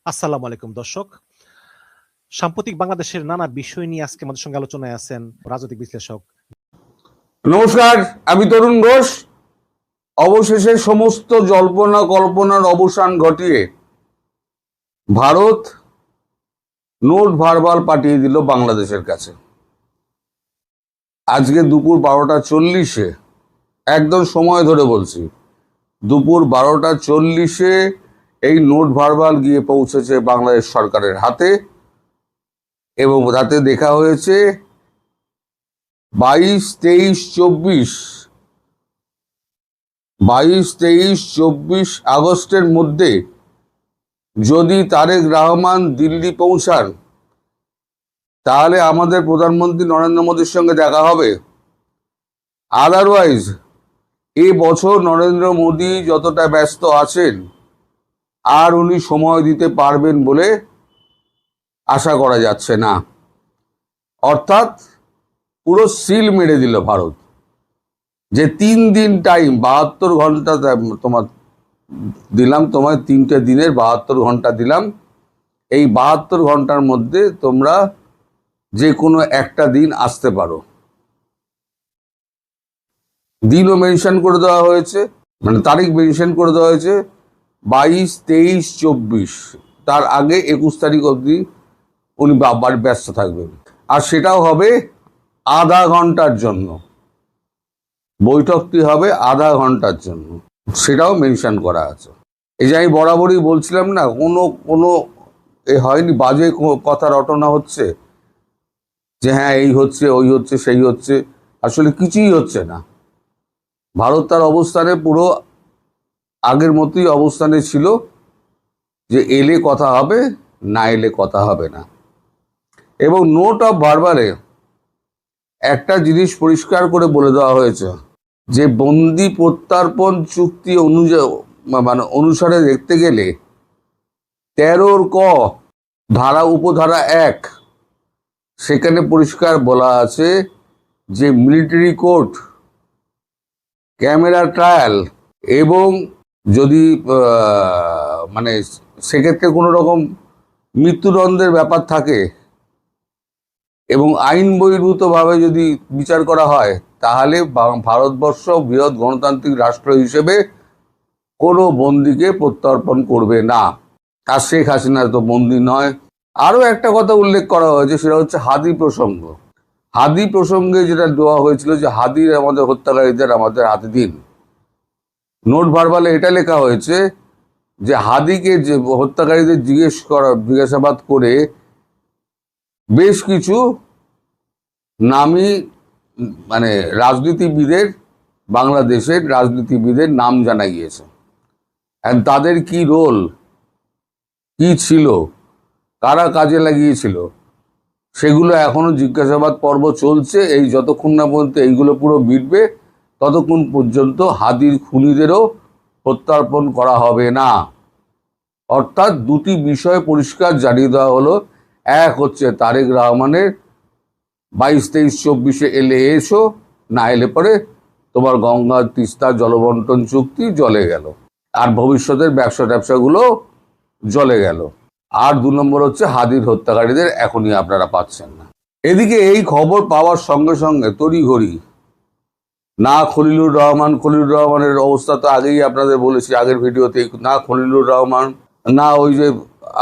আসসালামু আলাইকুম দর্শক। সাম্প্রতিক বাংলাদেশের নানা বিষয় নিয়ে আজকে আমাদের সঙ্গে আলোচনায় আছেন রাজনৈতিক বিশ্লেষক। নমস্কার, আমি তরুণ ঘোষ। অবশেষে সমস্ত জল্পনা কল্পনার অবসান ঘটিয়ে ভারত নোট ভারবাল পাঠিয়ে দিল বাংলাদেশের কাছে। আজকে দুপুর 12টা 40-এ, একদম সময় ধরে বলছি, দুপুর 12টা 40-এ এই নোট ভারবাল গিয়ে পৌঁছেছে বাংলাদেশ সরকারের হাতে এবং তাতে দেখা হয়েছে 22, 23, 24 আগস্টের মধ্যে যদি তারেক রহমান দিল্লি পৌঁছান তাহলে আমাদের প্রধানমন্ত্রী নরেন্দ্র মোদীর সঙ্গে দেখা হবে। আদারওয়াইজ এই বছর নরেন্দ্র মোদী যতটা ব্যস্ত আছেন আর উনি সময় দিতে পারবেন বলে আশা করা যাচ্ছে না। অর্থাৎ পুরো সিল মেরে দিল ভারত, যে 3 দিন টাইম, 72 ঘন্টা তোমায় 3টে দিনের 72 ঘন্টা দিলাম। এই 72 ঘন্টার মধ্যে তোমরা যে কোনো একটা দিন আসতে পারো। দিনও মেনশন করে দেওয়া হয়েছে, মানে তারিখ মেনশন করে দেওয়া হয়েছে 22, 23, 24। তার আগে 21 তারিখ অবধি উনি বাবার ব্যস্ত থাকবেন, আর সেটাও হবে আধা ঘন্টার জন্য। বৈঠকটি হবে আধা ঘন্টার জন্য, সেটাও মেনশন করা আছে। এই যে আমি বরাবরই বলছিলাম না, কোনো হয়নি, বাজে কথা রটনা হচ্ছে যে হ্যাঁ এই হচ্ছে, ওই হচ্ছে, সেই হচ্ছে। আসলে কিছুই হচ্ছে না। ভারত তার অবস্থানে পুরো আগের মতোই অবস্থানে ছিল, যে এলে কথা হবে, না এলে কথা হবে না। এবং নোট অফ ভারবালে একটা জিনিস পরিষ্কার করে বলে দেওয়া হয়েছে যে বন্দি প্রত্যার্পণ চুক্তি অনুসারে দেখতে গেলে 13 ধারা উপধারা 1 সেখানে পরিষ্কার বলা আছে যে মিলিটারি কোর্ট, ক্যামেরা ট্রায়াল এবং যদি মানে সেক্ষেত্রে কোনো রকম মৃত্যুদণ্ডের ব্যাপার থাকে এবং আইন বহির্ভূতভাবে যদি বিচার করা হয়, তাহলে ভারতবর্ষ বৃহৎ গণতান্ত্রিক রাষ্ট্র হিসেবে কোনো বন্দীকে প্রত্যর্পণ করবে না। আর শেখ হাসিনা তো বন্দী নয়। আরও একটা কথা উল্লেখ করা হয়েছে, সেটা হচ্ছে হাদি প্রসঙ্গ। হাদি প্রসঙ্গে যেটা দেওয়া হয়েছিল যে হাদির আমাদের হত্যাকারীদের আমাদের হাতে দিন। নোট ভারবালে এটা লেখা হয়েছে যে হাদিকে যে হত্যাকারীদের জিজ্ঞাসাবাদ করে বেশ কিছু নামী রাজনীতিবিদের, বাংলাদেশের রাজনীতিবিদের নাম জানা গিয়েছে। তাদের কি রোল, কি ছিল, কারা কাজে লাগিয়েছিল, সেগুলো এখনো জিজ্ঞাসাবাদ পর্ব চলছে। এই যতক্ষণ না পর্যন্ত এইগুলো পুরো মিটবে ততক্ষণ পর্যন্ত হাদির খুনিদেরও প্রত্যর্পণ করা হবে না। অর্থাৎ দুটি বিষয় পরিষ্কার জানিয়ে দেওয়া হলো। এক হচ্ছে তারেক রহমানের 22, 23, 24-এ এলে এসো, না এলে পরে তোমার গঙ্গা তিস্তা জলবন্টন চুক্তি জলে গেল, আর ভবিষ্যতের ব্যবসাগুলো জলে গেল। আর 2 নম্বর হচ্ছে হাদির হত্যাকারীদের এখনই আপনারা পাচ্ছেন না। এদিকে এই খবর পাওয়ার সঙ্গে সঙ্গে তড়িঘড়ি না খলিলুর রহমানের অবস্থা তো আগেই আপনাদের বলেছি আগের ভিডিওতে, না খলিলুর রহমান, না ওই যে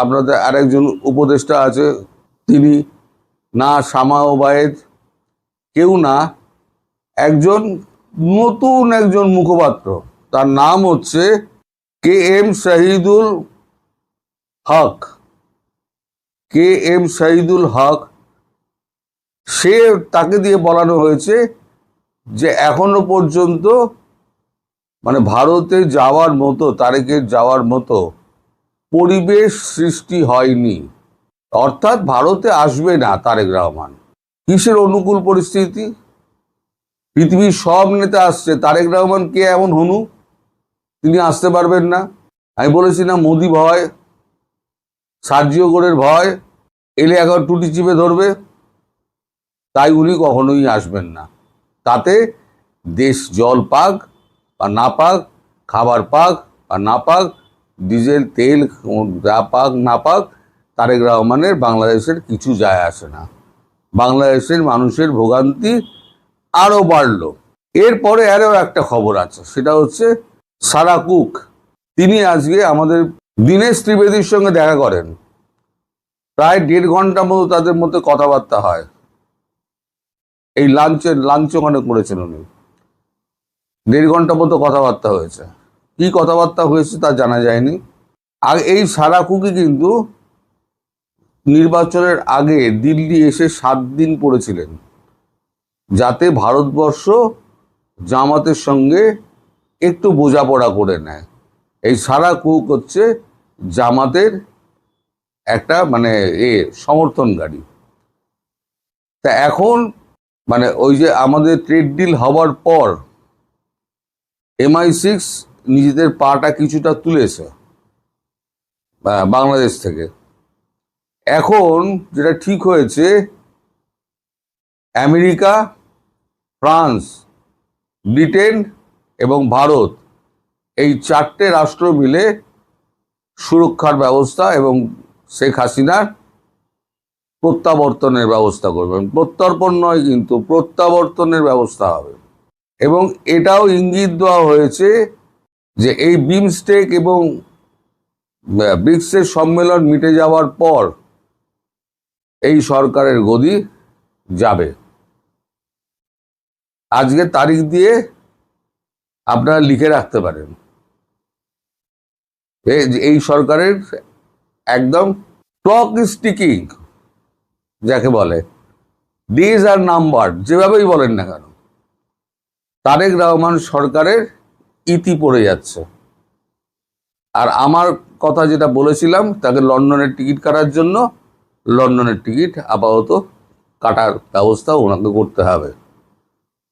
আপনাদের আরেকজন উপদেষ্টা আছে তিনি, না শামা ওবায়েদ, কেউ না, নতুন একজন মুখপাত্র, তার নাম হচ্ছে KM শহীদুল হক। সে, তাকে দিয়ে বলানো হয়েছে যে এখনো পর্যন্ত ভারতে যাওয়ার মতো, তারেকের যাওয়ার মতো পরিবেশ সৃষ্টি হয়নি। অর্থাৎ ভারতে আসবে না তারেক রহমান। কিসের অনুকূল পরিস্থিতি? পৃথিবীর সব নেতা আসছে, তারেক রহমান কে এমন হনু তিনি আসতে পারবেন না? আমি বলেছি না, মোদি ভয়, সার্জিও গোরের ভয়, এলে একবার টুটি চিপে ধরবে, তাই উনি কখনোই আসবেন না। তাতে দেশ জল পাক বা না পাক, খাবার পাক বা না পাক, ডিজেল তেল যা পাক না পাক, তারেক রহমানের বাংলাদেশের কিছু যায় আসে না। বাংলাদেশের মানুষের ভোগান্তি আরো বাড়লো। এরপরে আরও একটা খবর আছে, সেটা হচ্ছে সারা কুক, তিনি আজকে আমাদের দীনেশ ত্রিবেদীর সঙ্গে দেখা করেন। প্রায় 1.5 ঘন্টা মতো তাদের মধ্যে কথাবার্তা হয়। এই লাঞ্চ ওখানে করেছেন উনি, 1.5 ঘন্টা মতো কথাবার্তা হয়েছে। কি কথাবার্তা হয়েছে তা জানা যায়নি। আর এই সারা কুকি কিন্তু নির্বাচনের আগে দিল্লি এসে 7 দিন পড়েছিলেন, যাতে ভারতবর্ষ জামাতের সঙ্গে একটু বোঝাপড়া করে নেয়। এই সারা কুক হচ্ছে জামাতের একটা মানে সমর্থনকারী। তা এখন মানে ওই যে আমাদের ট্রেড ডিল হওয়ার পর MI6 নিজেদের পাটা কিছুটা তুলেছে বাংলাদেশ থেকে। এখন যেটা ঠিক হয়েছে, আমেরিকা, ফ্রান্স, ব্রিটেন এবং ভারত, এই 4টে রাষ্ট্র মিলে সুরক্ষার ব্যবস্থা এবং শেখ হাসিনার প্রত্যাবর্তনের ব্যবস্থা করবেন। প্রত্যর্পণ নয়, কিন্তু প্রত্যাবর্তনের ব্যবস্থা হবে। এবং এটাও ইঙ্গিত দেওয়া হয়েছে যে এই বিমস্টেক এবং ব্রিক্সের সম্মেলন মিটে যাওয়ার পর এই সরকারের গদি যাবে। আজকে তারিখ দিয়ে আপনারা লিখে রাখতে পারেন, এই সরকারের একদম ক্লক ইজ টিকিং, যাকে বলে ডেজ আর নাম্বার, যেভাবেই বলেন না কেন, তারেক রহমান সরকারের ইতি পড়ে যাচ্ছে। আর আমার কথা যেটা বলেছিলাম, তাকে লন্ডনের টিকিট কাটার জন্য লন্ডনের টিকিট আপাতত কাটার ব্যবস্থা ওনাকে করতে হবে,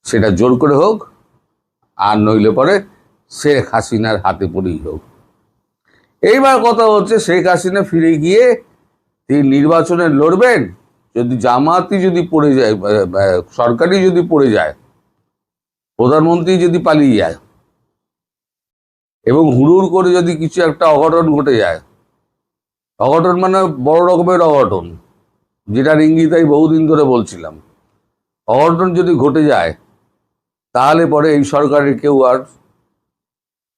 সেটা জোর করে হোক, আর নইলে পরে শেখ হাসিনার হাতে পড়েই হোক। এইবার কথা হচ্ছে, শেখ হাসিনা ফিরে গিয়ে তিনি নির্বাচনে লড়বেন, যদি জামাতি যদি পড়ে যায়, সরকারি যদি পড়ে যায়, প্রধানমন্ত্রী যদি পালিয়ে যায় এবং হুড়ুড় করে যদি কিছু একটা অঘটন ঘটে যায়, অঘটন মানে বড় রকমের অঘটন, যেটার ইঙ্গিত আমি বহুদিন ধরে বলছিলাম, অঘটন যদি ঘটে যায়, তাহলে পরে এই সরকারের কেউ আর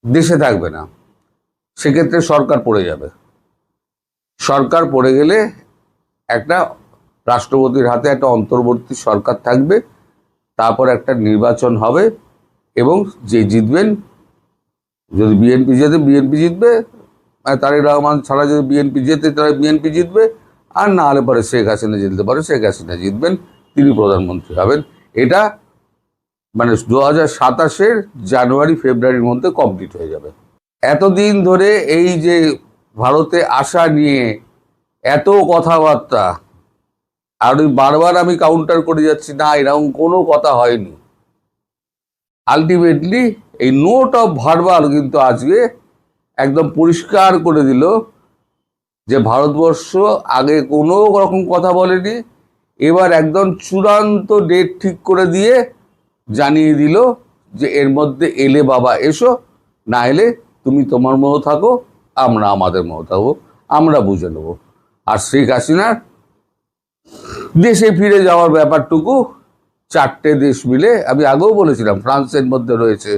দেশে থাকবে না। সেক্ষেত্রে সরকার পড়ে যাবে। সরকার পড়ে গেলে একটা রাষ্ট্রপতির হাতে একটা অন্তর্বর্তী সরকার থাকবে, তারপর একটা নির্বাচন হবে এবং যে জিতবেন, যদি বিএনপি জেতে বিএনপি জিতবে, তারেক রহমান ছাড়া যদি বিএনপি জেতে তাহলে বিএনপি জিতবে, আর না হলে পরে শেখ হাসিনা জিততে পারে, শেখ হাসিনা জিতবেন, তিনি প্রধানমন্ত্রী হবেন। এটা মানে 2027-এর জানুয়ারি ফেব্রুয়ারির মধ্যে কমপ্লিট হয়ে যাবে। এতদিন ধরে এই যে ভারতে আসা নিয়ে এত কথাবার্তা, আর বারবার আমি কাউন্টার করে যাচ্ছি, না এরকম কোনো কথা হয়নি। আলটিমেটলি এই নোট অফ ভার্বাল কিন্তু আজকে একদম পরিষ্কার করে দিল যে ভারতবর্ষ আগে কোনো রকম কথা বলেনি, এবার একদম চূড়ান্ত ডেট ঠিক করে দিয়ে জানিয়ে দিল যে এর মধ্যে এলে বাবা এসো, না এলে তুমি তোমার মতো থাকো, আমরা আমাদের মতো থাকবো, আমরা বুঝে নেবো। আর শেখ হাসিনার দেশে ফিরে যাওয়ার ব্যাপারটুকু 4টে দেশ মিলে, আমি আগেও বলেছিলাম, ফ্রান্সের মধ্যে রয়েছে,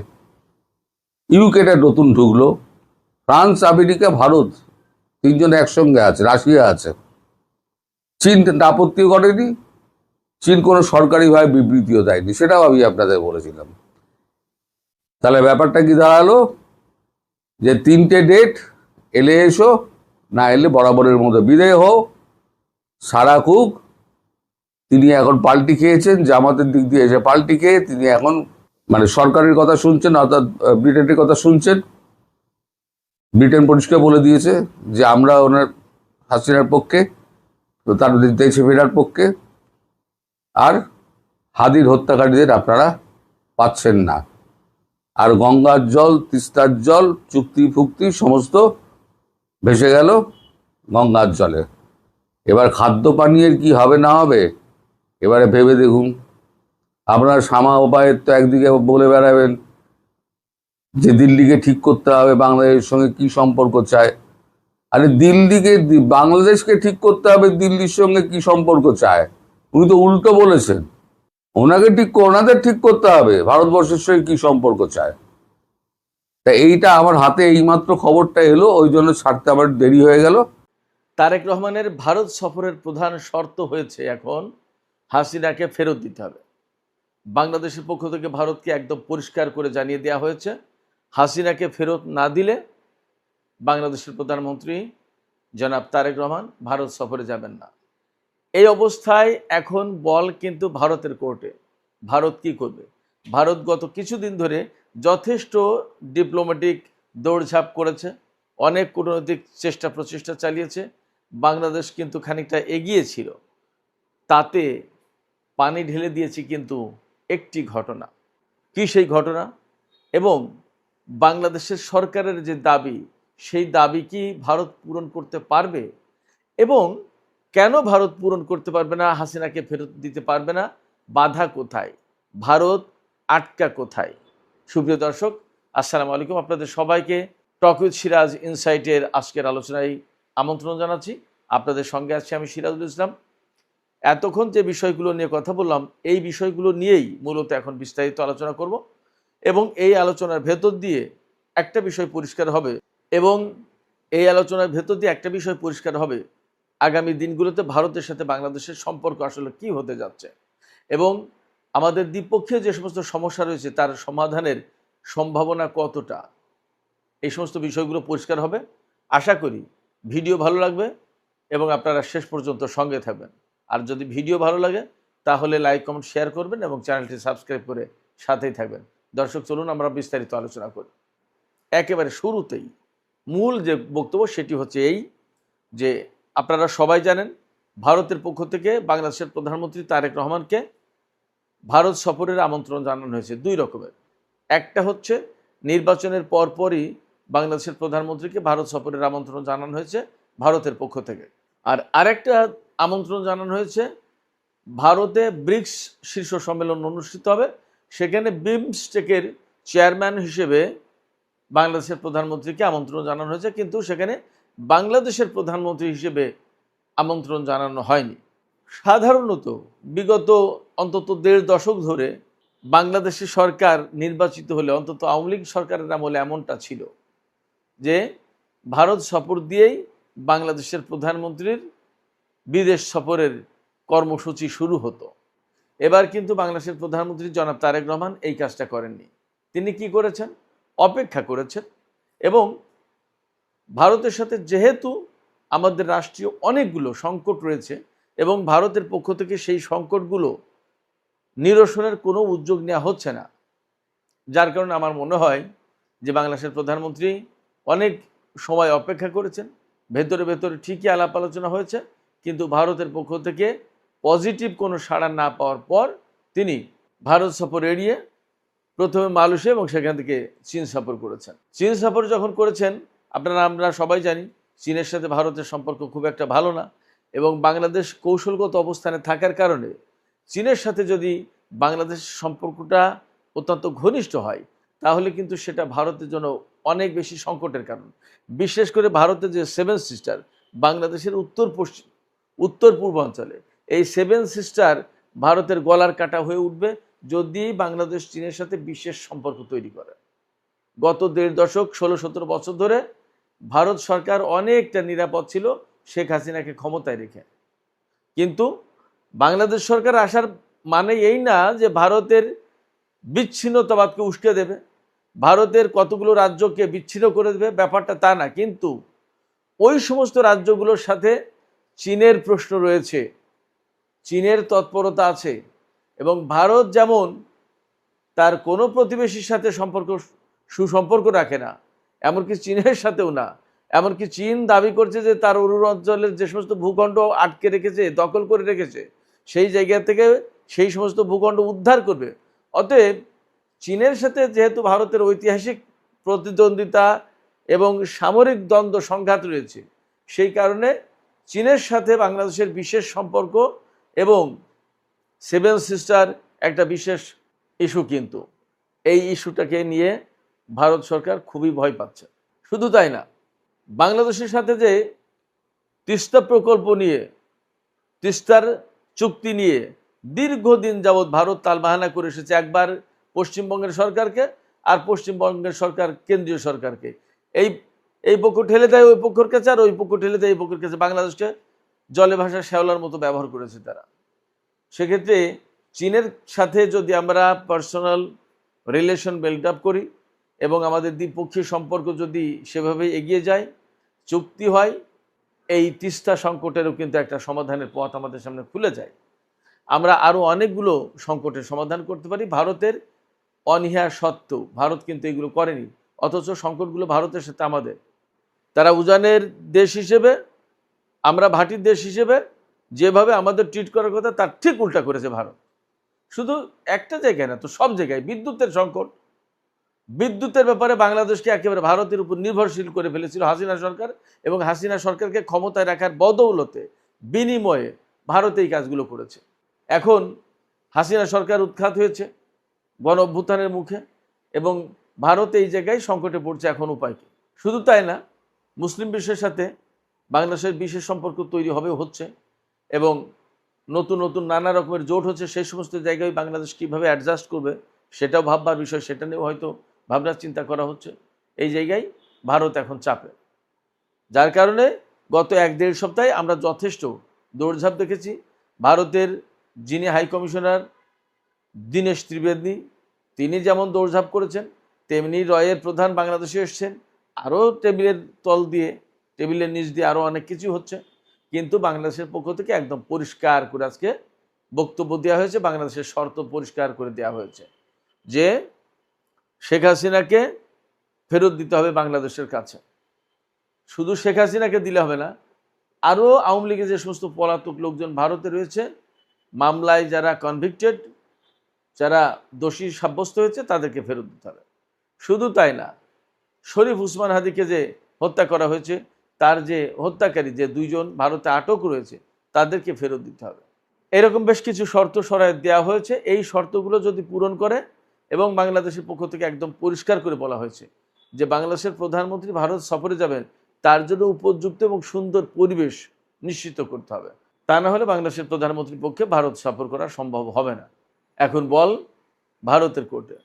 ইউকেটা নতুন ঢুকলো, ফ্রান্স, আমেরিকা, ভারত, 3জন একসঙ্গে আছে, রাশিয়া আছে। চীন আপত্তিও করেনি, চীন কোনো সরকারিভাবে বিবৃতিও দেয়নি, সেটাও আমি আপনাদের বলেছিলাম। তাহলে ব্যাপারটা কি দাঁড়ালো, যে 3টে ডেট, এলে এসো, না এলে বরাবরের মধ্যে বিদায় হও। সারা কুক তিনি এখন পাল্টি খেয়েছেন, জামাতের দিক দিয়ে এসে পাল্টি খেয়ে তিনি এখন মানে সরকারের কথা শুনছেন, অর্থাৎ ব্রিটেনের কথা শুনছেন। ব্রিটেন পরিষ্কার বলে দিয়েছে যে আমরা ওনার হাসিনার পক্ষে, তো তার দেশে ফেরার পক্ষে, আর হাদির হত্যাকারীদের আপনারা পাচ্ছেন না। আর গঙ্গার জল, তিস্তার জল, চুক্তি ফুক্তি সমস্ত ভেসে গেল গঙ্গার জলে। এবার খাদ্য পানীয়ের কি হবে না হবে, এবারে ভেবে দেখুন। আপনারা সামা উপায়ের তো একদিকে বলে বেড়াবেন যে দিল্লিকে ঠিক করতে হবে, বাংলাদেশের সঙ্গে কি সম্পর্ক চায়। আরে বাংলাদেশকে ঠিক করতে হবে দিল্লির সঙ্গে কি সম্পর্ক চায়, উনি তো উল্টো বলেছেন। ওনাদের ঠিক করতে হবে ভারতবর্ষের সঙ্গে কি সম্পর্ক চায়। তা এইটা আমার হাতে এইমাত্র খবরটা এলো, ওই জন্য ছাড়তে আবার দেরি হয়ে গেল। তারেক রহমানের ভারত সফরের প্রধান শর্ত হয়েছে এখন হাসিনাকে ফেরত দিতে হবে। বাংলাদেশের পক্ষ থেকে ভারতকে একদম পরিষ্কার করে জানিয়ে দেওয়া হয়েছে, হাসিনাকে ফেরত না দিলে বাংলাদেশের প্রধানমন্ত্রী জনাব তারেক রহমান ভারত সফরে যাবেন না। এই অবস্থায় এখন বল কিন্তু ভারতের কোর্টে। ভারত কি করবে? ভারত গত কিছুদিন ধরে যথেষ্ট ডিপ্লোম্যাটিক দৌড়ঝাঁপ করেছে, অনেক কূটনৈতিক চেষ্টা প্রচেষ্টা চালিয়েছে। বাংলাদেশ কিন্তু খানিকটা এগিয়ে ছিল, তাতে পানি ঢেলে দিয়েছে কিন্তু একটি ঘটনা। কি সেই ঘটনা? এবং বাংলাদেশের সরকারের যে দাবি, সেই দাবি কি ভারত পূরণ করতে পারবে? এবং কেন ভারত পূরণ করতে পারবে না, হাসিনাকে ফেরত দিতে পারবে না? বাধা কোথায়? ভারত আটকা কোথায়? সুপ্রিয় দর্শক, আসসালামু আলাইকুম। আপনাদের সবাইকে টক উইথ সিরাজ ইনসাইটের আজকের আলোচনায় আমন্ত্রণ জানাচ্ছি। আপনাদের সঙ্গে আছি আমি সিরাজুল ইসলাম। এতক্ষণ যে বিষয়গুলো নিয়ে কথা বললাম, এই বিষয়গুলো নিয়েই মূলত এখন বিস্তারিত আলোচনা করব এবং এই আলোচনার ভেতর দিয়ে একটা বিষয় পরিষ্কার হবে আগামী দিনগুলোতে ভারতের সাথে বাংলাদেশের সম্পর্ক আসলে কি হতে যাচ্ছে এবং আমাদের দ্বিপক্ষীয় যে সমস্ত সমস্যা রয়েছে তার সমাধানের সম্ভাবনা কতটা, এই সমস্ত বিষয়গুলো পরিষ্কার হবে। আশা করি ভিডিও ভালো লাগবে এবং আপনারা শেষ পর্যন্ত সঙ্গে থাকবেন। আর যদি ভিডিও ভালো লাগে তাহলে লাইক কমেন্ট শেয়ার করবেন এবং চ্যানেলটি সাবস্ক্রাইব করে সাথেই থাকবেন। দর্শক, চলুন আমরা বিস্তারিত আলোচনা করি। একেবারে শুরুতেই মূল যে বক্তব্য সেটি হচ্ছে এই যে আপনারা সবাই জানেন ভারতের পক্ষ থেকে বাংলাদেশের প্রধানমন্ত্রী তারেক রহমানকে ভারত সফরের আমন্ত্রণ জানানো হয়েছে দুই রকমের। একটা হচ্ছে নির্বাচনের পরপরই বাংলাদেশের প্রধানমন্ত্রীকে ভারত সফরের আমন্ত্রণ জানানো হয়েছে ভারতের পক্ষ থেকে, আর আরেকটা আমন্ত্রণ জানানো হয়েছে ভারতে ব্রিক্স শীর্ষ সম্মেলন অনুষ্ঠিত হবে, সেখানে বিমস্টেকের চেয়ারম্যান হিসেবে বাংলাদেশের প্রধানমন্ত্রীকে আমন্ত্রণ জানানো হয়েছে, কিন্তু সেখানে বাংলাদেশের প্রধানমন্ত্রী হিসেবে আমন্ত্রণ জানানো হয়নি। সাধারণত বিগত অন্তত ১.৫ দশক ধরে বাংলাদেশের সরকার নির্বাচিত হলে, অন্তত আওয়ামী লীগ সরকারের আমলে এমনটা ছিল যে ভারত সফর দিয়েই বাংলাদেশের প্রধানমন্ত্রীর বিদেশ সফরের কর্মসূচি শুরু হতো। এবার কিন্তু বাংলাদেশের প্রধানমন্ত্রী জনাব তারেক রহমান এই কাজটা করেননি। তিনি কি করেছেন? অপেক্ষা করেছেন এবং ভারতের সাথে যেহেতু আমাদের রাষ্ট্রীয় অনেকগুলো সংকট রয়েছে এবং ভারতের পক্ষ থেকে সেই সংকটগুলো নিরসনের কোনো উদ্যোগ নেওয়া হচ্ছে না, যার কারণে আমার মনে হয় যে বাংলাদেশের প্রধানমন্ত্রী অনেক সময় অপেক্ষা করেছেন। ভেতরে ভেতরে ঠিকই আলাপ আলোচনা হয়েছে, কিন্তু ভারতের পক্ষ থেকে পজিটিভ কোনো সাড়া না পাওয়ার পর তিনি ভারত সফর এড়িয়ে প্রথমে মালয়েশিয়া এবং সেখান থেকে চীন সফর করেছেন। চীন সফর যখন করেছেন, আমরা সবাই জানি চীনের সাথে ভারতের সম্পর্ক খুব একটা ভালো না এবং বাংলাদেশ কৌশলগত অবস্থানে থাকার কারণে চীনের সাথে যদি বাংলাদেশের সম্পর্কটা অত্যন্ত ঘনিষ্ঠ হয় তাহলে কিন্তু সেটা ভারতের জন্য অনেক বেশি সংকটের কারণ। বিশেষ করে ভারতের যে 7 সিস্টার বাংলাদেশের উত্তর পূর্বাঞ্চলে, এই 7 সিস্টার ভারতের গলার কাটা হয়ে উঠবে যদি বাংলাদেশ চীনের সাথে বিশেষ সম্পর্ক তৈরি করে। গত ১.৫ দশক ১৬-১৭ বছর ধরে ভারত সরকার অনেকটা নিরাপদ ছিল শেখ হাসিনাকে ক্ষমতায় রেখে, কিন্তু বাংলাদেশ সরকার আসার মানে এই না যে ভারতের বিচ্ছিন্নতাবাদকে উস্কে দেবে, ভারতের কতগুলো রাজ্যকে বিচ্ছিন্ন করে দেবে, ব্যাপারটা তা না। কিন্তু ওই সমস্ত রাজ্যগুলোর সাথে চীনের প্রশ্ন রয়েছে, চীনের তৎপরতা আছে এবং ভারত যেমন তার কোনো প্রতিবেশীর সাথে সুসম্পর্ক রাখে না, এমনকি চীনের সাথেও না। এমনকি চীন দাবি করছে যে তার অঞ্চলের যে সমস্ত ভূখণ্ড আটকে রেখেছে, দখল করে রেখেছে, সেই জায়গা থেকে সেই সমস্ত ভূখণ্ড উদ্ধার করবে। অতএব চীনের সাথে যেহেতু ভারতের ঐতিহাসিক প্রতিদ্বন্দ্বিতা এবং সামরিক দ্বন্দ্ব সংঘাত রয়েছে, সেই কারণে চীনের সাথে বাংলাদেশের বিশেষ সম্পর্ক এবং 7 সিস্টার একটা বিশেষ ইস্যু, কিন্তু এই ইস্যুটাকে নিয়ে ভারত সরকার খুবই ভয় পাচ্ছে। শুধু তাই না, বাংলাদেশের সাথে যে তিস্তা প্রকল্প নিয়ে, তিস্তার চুক্তি নিয়ে দীর্ঘদিন যাবৎ ভারত তালবাহানা করে এসেছে, একবার পশ্চিমবঙ্গের সরকারকে, আর পশ্চিমবঙ্গের সরকার কেন্দ্রীয় সরকারকে এই এই পক্ষ ঠেলে দেয় ওই পক্ষের কাছে, আর ওই পক্ষ ঠেলে দেয় এই পক্ষের কাছে। বাংলাদেশকে জলে ভাসা শ্যাওলার মতো ব্যবহার করেছে তারা। সেক্ষেত্রে চীনের সাথে যদি আমরা পার্সোনাল রিলেশন বিল্ড আপ করি এবং আমাদের দ্বিপক্ষীয় সম্পর্ক যদি সেভাবে এগিয়ে যায়, চুক্তি হয়, এই তিস্তা সংকটেরও কিন্তু একটা সমাধানের পথ আমাদের সামনে খুলে যায়। আমরা আরও অনেকগুলো সংকটের সমাধান করতে পারি। ভারতের অনীহা সত্ত্বেও ভারত কিন্তু এগুলো করেনি, অথচ সংকটগুলো ভারতের সাথে আমাদের। তারা উজানের দেশ হিসেবে, আমরা ভাটির দেশ হিসেবে যেভাবে আমাদের ট্রিট করার কথা তার ঠিক উল্টা করেছে ভারত। শুধু একটা জায়গায় না, তো সব জায়গায়। বিদ্যুতের সংকট, বিদ্যুতের ব্যাপারে বাংলাদেশকে একেবারে ভারতের উপর নির্ভরশীল করে ফেলেছিল হাসিনা সরকার, এবং হাসিনা সরকারকে ক্ষমতায় রাখার বদৌলতে, বিনিময়ে ভারত এই কাজগুলো করেছে। এখন হাসিনা সরকার উৎখাত হয়েছে গণ অভ্যুত্থানের মুখে, এবং ভারত এই জায়গায় সংকটে পড়ছে। এখন উপায় কি? শুধু তাই না, মুসলিম বিশ্বের সাথে বাংলাদেশের বিশেষ সম্পর্ক তৈরি হচ্ছে, এবং নতুন নতুন নানা রকমের জোট হচ্ছে। সেই সমস্ত জায়গায় বাংলাদেশ কীভাবে অ্যাডজাস্ট করবে সেটাও ভাববার বিষয়, সেটা নিয়েও হয়তো ভাবনা চিন্তা করা হচ্ছে। এই জায়গায় ভারত এখন চাপে, যার কারণে গত 1-1.5 সপ্তাহে আমরা যথেষ্ট দৌড়ঝাঁপ দেখেছি। ভারতের যিনি হাই কমিশনার দীনেশ ত্রিবেদী, তিনি যেমন দৌড়ঝাঁপ করেছেন, তেমনি রয়ের প্রধান বাংলাদেশে এসছেন। আরও টেবিলের তল দিয়ে, টেবিলের নিচ দিয়ে আরও অনেক কিছু হচ্ছে, কিন্তু বাংলাদেশের পক্ষ থেকে একদম পরিষ্কার করে আজকে বক্তব্য দেওয়া হয়েছে। বাংলাদেশের শর্ত পরিষ্কার করে দেওয়া হয়েছে যে শেখ হাসিনাকে ফেরত দিতে হবে বাংলাদেশের কাছে। শুধু শেখ হাসিনাকে দিলে হবে না, আরও আওয়ামী লীগের যে সমস্ত পলাতক লোকজন ভারতে রয়েছে, মামলায় যারা কনভিক্টেড, যারা দোষী সাব্যস্ত হয়েছে, তাদেরকে ফেরত দিতে হবে। শুধু তাই না, শরীফ উসমান হাদিকে যে হত্যা করা হয়েছে, তার যে হত্যাকারী যে 2 জন ভারতে আটক রয়েছে, তাদেরকে ফেরত দিতে হবে। এরকম বেশ কিছু শর্ত সরায় দেওয়া হয়েছে। এই শর্তগুলো যদি পূরণ করে, এবং বাংলাদেশের পক্ষ থেকে একদম পরিষ্কার করে বলা হয়েছে যে বাংলাদেশের প্রধানমন্ত্রী ভারত সফরে যাবেন, তার জন্য উপযুক্ত এবং সুন্দর পরিবেশ নিশ্চিত করতে হবে। তা না হলে বাংলাদেশের প্রধানমন্ত্রীর পক্ষে ভারত সফর করা সম্ভব হবে না। এখন বল ভারতের কোর্টে।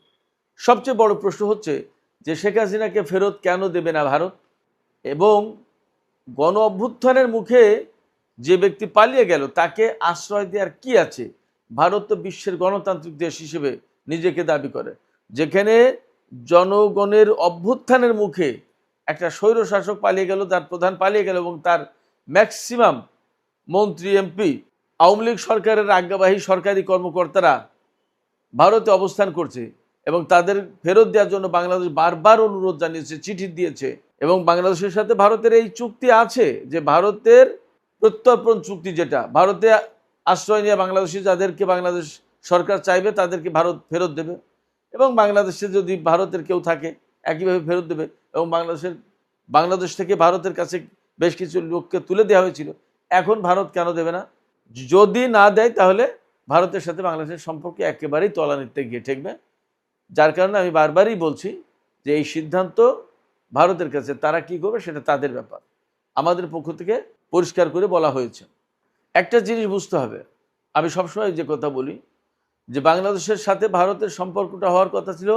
সবচেয়ে বড় প্রশ্ন হচ্ছে যে শেখ হাসিনাকে ফেরত কেন দেবে না ভারত, এবং গণ অভ্যুত্থানের মুখে যে ব্যক্তি পালিয়ে গেল তাকে আশ্রয় দেওয়ার কি আছে? ভারত তো বিশ্বের গণতান্ত্রিক দেশ হিসেবে নিজেকে দাবি করে, যেখানে জনগণের অভ্যুত্থানের মুখে একটা স্বৈরশাসক পালিয়ে গেল, তার প্রধান পালিয়ে গেল, এবং তার ম্যাক্সিমাম মন্ত্রী, এমপি, আওয়ামী লীগ সরকারের আজ্ঞাবাহী সরকারি কর্মকর্তারা ভারতে অবস্থান করছে, এবং তাদের ফেরত দেওয়ার জন্য বাংলাদেশ বারবার অনুরোধ জানিয়েছে, চিঠি দিয়েছে। এবং বাংলাদেশের সাথে ভারতের এই চুক্তি আছে যে ভারতের প্রত্যর্পণ চুক্তি, যেটা ভারতে আশ্রয় নিয়ে বাংলাদেশি যাদেরকে বাংলাদেশ সরকার চাইবে তাদেরকে ভারত ফেরত দেবে, এবং বাংলাদেশে যদি ভারতের কেউ থাকে একইভাবে ফেরত দেবে। এবং বাংলাদেশ থেকে ভারতের কাছে বেশ কিছু লোককে তুলে দেওয়া হয়েছিল। এখন ভারত কেন দেবে না? যদি না দেয় তাহলে ভারতের সাথে বাংলাদেশের সম্পর্ক একেবারেই তলানিতে গিয়ে ঠেকবে। যার কারণে আমি বারবারই বলছি যে এই সিদ্ধান্ত ভারতের কাছে, তারা কি করবে সেটা তাদের ব্যাপার। আমাদের পক্ষ থেকে পরিষ্কার করে বলা হয়েছে। একটা জিনিস বুঝতে হবে, আমি সবসময় যে কথা বলি যে বাংলাদেশের সাথে ভারতের সম্পর্কটা হওয়ার কথা ছিল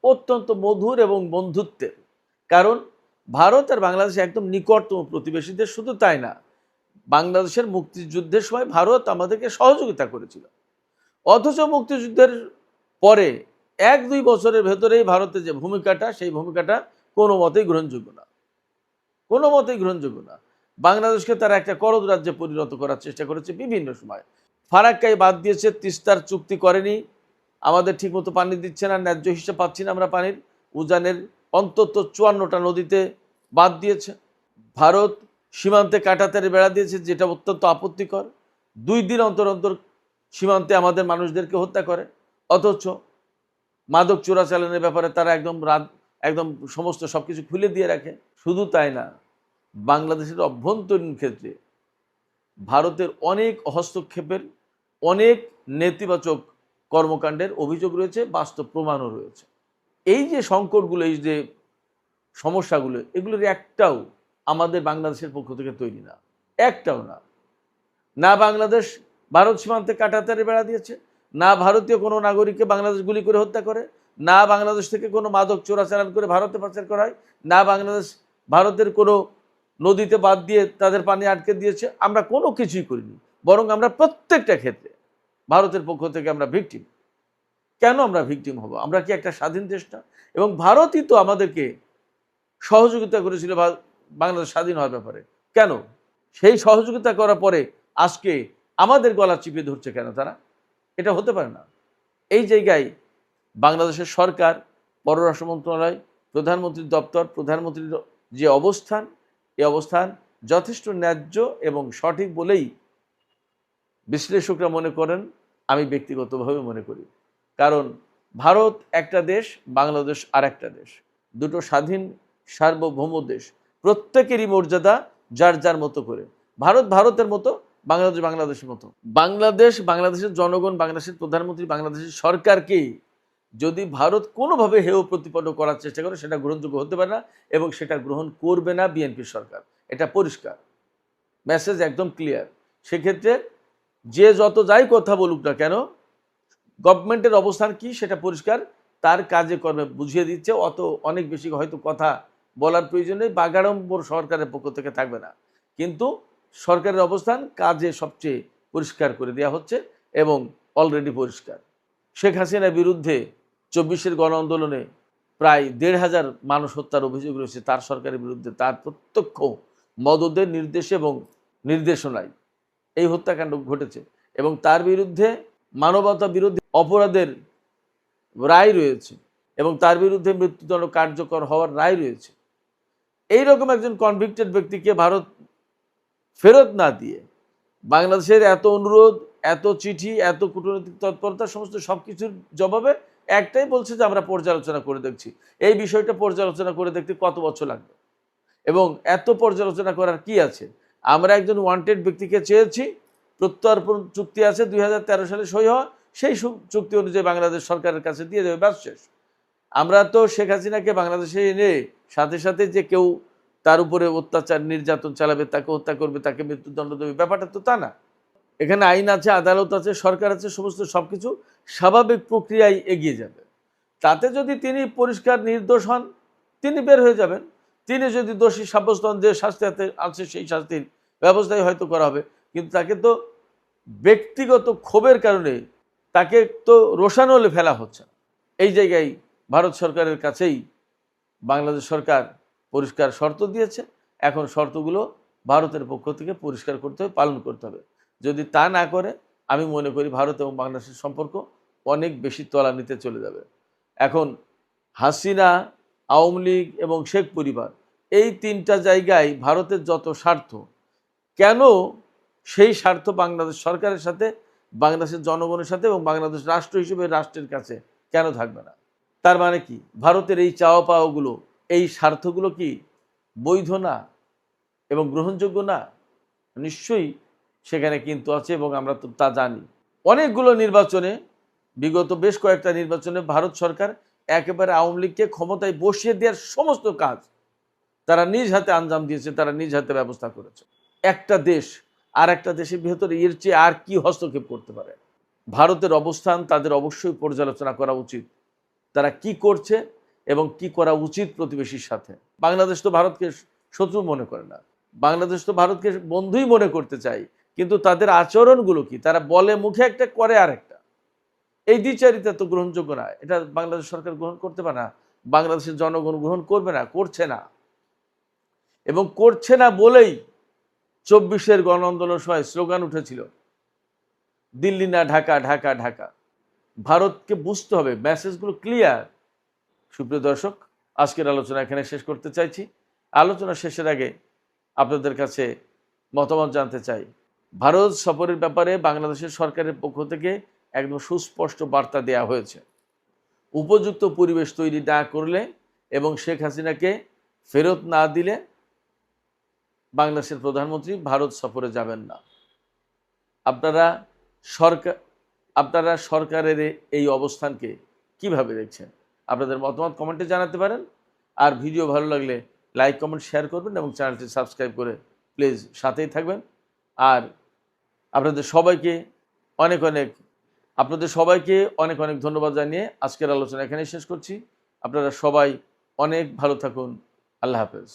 অত্যন্ত মধুর এবং বন্ধুত্বের, কারণ ভারত আর বাংলাদেশ একদম নিকটতম প্রতিবেশী দেশ। শুধু তাই না, বাংলাদেশের মুক্তিযুদ্ধের সময় ভারত আমাদেরকে সহযোগিতা করেছিল, অথচ মুক্তিযুদ্ধের পরে 1-2 বছরের ভেতরেই ভারতের যে ভূমিকাটা, সেই ভূমিকাটা কোনো মতেই গ্রহণযোগ্য না, কোনো মতেই গ্রহণযোগ্য না। বাংলাদেশকে তারা একটা করদ রাজ্যে পরিণত করার চেষ্টা করেছে বিভিন্ন সময়। ফারাক্কাই বাদ দিয়েছে, তিস্তার চুক্তি করেনি, আমাদের ঠিকমতো পানি দিচ্ছে না, ন্যায্য হিসেবে পাচ্ছি না আমরা পানির। উজানের অন্তত 54টা নদীতে বাদ দিয়েছে। ভারত সীমান্তে কাঁটাতারের বেড়া দিয়েছে, যেটা অত্যন্ত আপত্তিকর। 2 দিন অন্তর অন্তর সীমান্তে আমাদের মানুষদেরকে হত্যা করে, অথচ মাদক চোরাচালানের ব্যাপারে তারা একদম সমস্ত সবকিছু খুলে দিয়ে রাখে। শুধু তাই না, বাংলাদেশের অভ্যন্তরীণ ক্ষেত্রে ভারতের অনেক হস্তক্ষেপের, অনেক নেতিবাচক কর্মকাণ্ডের অভিযোগ রয়েছে, বাস্তব প্রমাণও রয়েছে। এই যে সংকটগুলো, এই যে সমস্যাগুলো, এগুলোর একটাও আমাদের বাংলাদেশের পক্ষ থেকে তৈরি না, একটাও না। না বাংলাদেশ ভারত সীমান্তে কাঁটাতারে বেড়া দিয়েছে, না ভারতীয় কোনো নাগরিককে বাংলাদেশ গুলি করে হত্যা করে, না বাংলাদেশ থেকে কোনো মাদক চোরাচালান করে ভারতে পাচার করা হয়, না বাংলাদেশ ভারতের কোনো নদীতে বাদ দিয়ে তাদের পানি আটকে দিয়েছে। আমরা কোনো কিছুই করিনি, বরং আমরা প্রত্যেকটা ক্ষেত্রে ভারতের পক্ষ থেকে আমরা ভিকটিম। কেন আমরা ভিকটিম হব? আমরা কি একটা স্বাধীন দেশ না? এবং ভারতই তো আমাদেরকে সহযোগিতা করেছিল বাংলাদেশ স্বাধীন হওয়ার ব্যাপারে। কেন সেই সহযোগিতা করার পরে আজকে আমাদের গলা চিপে ধরছে কেন তারা? এটা হতে পারে না। এই জায়গায় বাংলাদেশের সরকার, পররাষ্ট্র মন্ত্রণালয়, প্রধানমন্ত্রীর দপ্তর, প্রধানমন্ত্রীর যে অবস্থান, এই অবস্থান যথেষ্ট ন্যায্য এবং সঠিক বলেই বিশ্লেষকরা মনে করেন, আমি ব্যক্তিগতভাবে মনে করি। কারণ ভারত একটা দেশ, বাংলাদেশ আর একটা দেশ, দুটো স্বাধীন সার্বভৌম দেশ, প্রত্যেকেরই মর্যাদা যার যার মতো করে। ভারত ভারতের মতো, বাংলাদেশ বাংলাদেশের মতো। বাংলাদেশের জনগণ, বাংলাদেশের প্রধানমন্ত্রী, বাংলাদেশের সরকারকে যদি ভারত কোনোভাবে হেয় প্রতিপন্ন করার চেষ্টা করে, সেটা গ্রহণযোগ্য হতে পারে না এবং সেটা গ্রহণ করবে না বিএনপির সরকার। এটা পরিষ্কার মেসেজ, একদম ক্লিয়ার। সেক্ষেত্রে যে যত যাই কথা বলুক না কেন, গভর্নমেন্টের অবস্থান কি সেটা পরিষ্কার, তার কাজে কর্মে বুঝিয়ে দিচ্ছে। অনেক বেশি হয়তো কথা বলার প্রয়োজনে বাগাড়ম্বর সরকারের পক্ষ থেকে থাকবে না, কিন্তু সরকারের অবস্থান কাজে সবচেয়ে পরিষ্কার করে দেওয়া হচ্ছে এবং অলরেডি পরিষ্কার। শেখ হাসিনার বিরুদ্ধে 24-এর গণ আন্দোলনে প্রায় 1,500 মানুষ হত্যার অভিযোগ রয়েছে তার সরকারের বিরুদ্ধে। তার প্রত্যক্ষ মদদের নির্দেশে এবং নির্দেশনায় এই হত্যাকাণ্ড ঘটেছে এবং তার বিরুদ্ধে মানবতা বিরোধী অপরাধের রায় রয়েছে এবং তার বিরুদ্ধে মৃত্যুদণ্ড কার্যকর হওয়ার রায় রয়েছে। এইরকম একজন কনভিক্টেড ব্যক্তিকে ভারত ফেরত না দিয়ে বাংলাদেশের এত অনুরোধ, এত চিঠি, এত কূটনৈতিক তৎপরতা, সমস্ত সব কিছুর জবাবে একটাই বলছে যে আমরা পর্যালোচনা করে দেখছি। এই বিষয়টা পর্যালোচনা করে দেখতে কত বছর লাগবে এবং এত পর্যালোচনা করার কি আছে? আমরা একজন ওয়ান্টেড ব্যক্তিকে চেয়েছি, প্রত্যর্পণ চুক্তি আছে 2013 সালে সই হওয়া, সেই চুক্তি অনুযায়ী বাংলাদেশ সরকারের কাছে দিয়ে দেবে, ব্যাস শেষ। আমরা তো শেখ হাসিনাকে বাংলাদেশে এনে সাথে সাথে যে কেউ তার উপরে অত্যাচার নির্যাতন চালাবে, তাকে হত্যা করবে, তাকে মৃত্যুদণ্ড দেবে, ব্যাপারটা তো তা না। এখানে আইন আছে, আদালত আছে, সরকার আছে, সমস্ত সবকিছু স্বাভাবিক প্রক্রিয়ায় এগিয়ে যাবে। তাতে যদি তিনি পরিষ্কার নির্দোষ হন, তিনি বের হয়ে যাবেন। তিনি যদি দোষী সাব্যস্ত হন, যে শাস্তি আছে সেই শাস্তির ব্যবস্থাই হয়তো করা হবে, কিন্তু তাকে তো ব্যক্তিগত ক্ষোভের কারণে তাকে তো রোষানলে ফেলা হচ্ছে। এই জায়গায় ভারত সরকারের কাছেই বাংলাদেশ সরকার পরিষ্কার শর্ত দিয়েছে। এখন শর্তগুলো ভারতের পক্ষ থেকে পরিষ্কার করতে হবে, পালন করতে হবে। যদি তা না করে, আমি মনে করি ভারত এবং বাংলাদেশের সম্পর্ক অনেক বেশি তলানিতে চলে যাবে। এখন হাসিনা, আওয়ামী লীগ এবং শেখ পরিবার, এই তিনটা জায়গায় ভারতের যত স্বার্থ, কেন সেই স্বার্থ বাংলাদেশ সরকারের সাথে, বাংলাদেশের জনগণের সাথে এবং বাংলাদেশ রাষ্ট্র হিসেবে রাষ্ট্রের কাছে কেন থাকবে না? তার মানে কি ভারতের এই চাওয়া পাওয়াগুলো, এই স্বার্থগুলো কি বৈধ না এবং গ্রহণযোগ্য না? নিশ্চয়ই সেখানে কিন্তু আছে এবং আমরা তো তা জানি। অনেকগুলো নির্বাচনে, বিগত বেশ কয়েকটা নির্বাচনে ভারত সরকার একেবারে আওয়ামী লীগকে ক্ষমতায় বসিয়ে দেওয়ার সমস্ত কাজ তারা নিজ হাতে আঞ্জাম দিয়েছে, তারা নিজ হাতে ব্যবস্থা করেছে। একটা দেশ আর একটা দেশের ভেতরে এর চেয়ে আর কি হস্তক্ষেপ করতে পারে? ভারতের অবস্থান তাদের অবশ্যই পর্যালোচনা করা উচিত, তারা কি করছে এবং কি করা উচিত প্রতিবেশীর সাথে। বাংলাদেশ তো ভারতকে শত্রু মনে করে না, বাংলাদেশ তো ভারতকে বন্ধুই মনে করতে চায়, কিন্তু তাদের আচরণগুলো কি? তারা বলে মুখে একটা, করে আর একটা। এই দ্বিচারিতা তো গ্রহণযোগ্য না। এটা বাংলাদেশ সরকার গ্রহণ করতে পারে না, বাংলাদেশের জনগণ গ্রহণ করবে না, করছে না। এবং করছে না বলেই 24-এর গণ আন্দোলনের সময় স্লোগান উঠেছিল, দিল্লি না ঢাকা, ঢাকা ঢাকা। ভারতকে বুঝতে হবে, মেসেজগুলো ক্লিয়ার। সুপ্রিয় দর্শক, আজকের আলোচনা এখানে শেষ করতে চাইছি। আলোচনা শেষের আগে আপনাদের কাছে মতামত জানতে চাই। ভারত সফরের ব্যাপারে বাংলাদেশের সরকারের পক্ষ থেকে একদম সুস্পষ্ট বার্তা দেওয়া হয়েছে। উপযুক্ত পরিবেশ তৈরি না করলে এবং শেখ হাসিনাকে ফেরত না দিলে বাংলাদেশের প্রধানমন্ত্রী ভারত সফরে যাবেন না। আপনারা সরকারের এই অবস্থানকে কিভাবে দেখছেন? আপনাদের মতামত কমেন্টে জানাতে পারেন। আর ভিডিও ভালো লাগলে লাইক কমেন্ট শেয়ার করবেন এবং চ্যানেলটি সাবস্ক্রাইব করে প্লিজ সাথেই থাকবেন। আর আপনাদের সবাইকে অনেক অনেক ধন্যবাদ জানিয়ে আজকের আলোচনা এখানেই শেষ করছি। আপনারা সবাই অনেক ভালো থাকুন। আল্লাহ হাফেজ।